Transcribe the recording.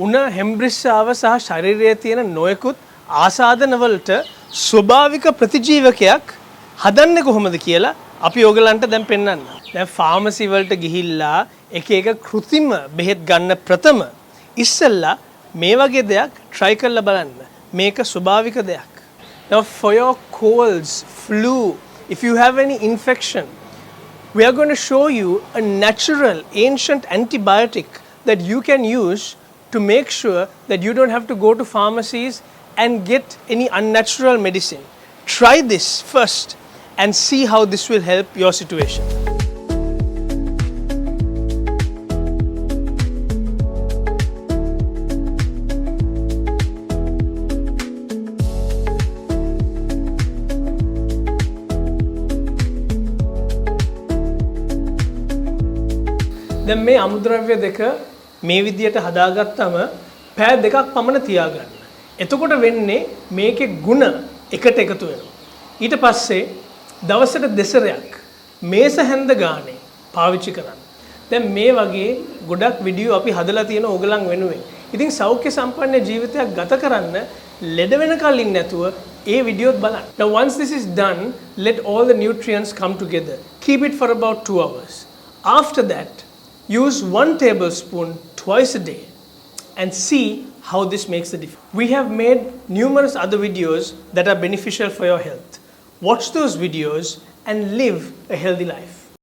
උණ හෙම්බ්‍රිස්සාව සහ ශරීරයේ තියෙන නොයෙකුත් ආසාදනවලට ස්වභාවික ප්‍රතිජීවකයක් හදන්නේ කොහොමද කියලා අපි ඔයගලන්ට දැන් පෙන්වන්න. දැන් ෆාමසි වලට ගිහිල්ලා එක එක කෘත්‍රිම බෙහෙත් ගන්න ප්‍රථම ඉස්සෙල්ලා මේ වගේ දෙයක් try කරලා බලන්න. මේක ස්වභාවික දෙයක්. Now for your colds, flu, if you have any infection, we are going to show you a natural ancient antibiotic that you can use to make sure that you don't have to go to pharmacies and get any unnatural medicine. Try this first and see how this will help your situation. දැන් මේ අමුද්‍රව්‍ය දෙක මේ විදියට හදාගත්තම පෑ දෙකක් පමණ තියාගන්න. එතකොට වෙන්නේ මේකේ ಗುಣ එකට එකතු වෙනවා. ඊට පස්සේ දවසට දෙසරයක් මේස හැන්ද ගානේ පාවිච්චි කරන්න. දැන් මේ වගේ ගොඩක් වීඩියෝ අපි හදලා තියෙන ඕගලන් වෙනුවෙන්. ඉතින් සෞඛ්‍ය සම්පන්න ජීවිතයක් ගත කරන්න ලෙඩ වෙනකල් ඉන්නේ නැතුව ඒ වීඩියෝත් බලන්න. Now once this is done, let all the nutrients come together. Keep it for about 2 hours. After that, use 1 tablespoon twice a day and see how this makes a difference. We have made numerous other videos that are beneficial for your health. Watch those videos and live a healthy life.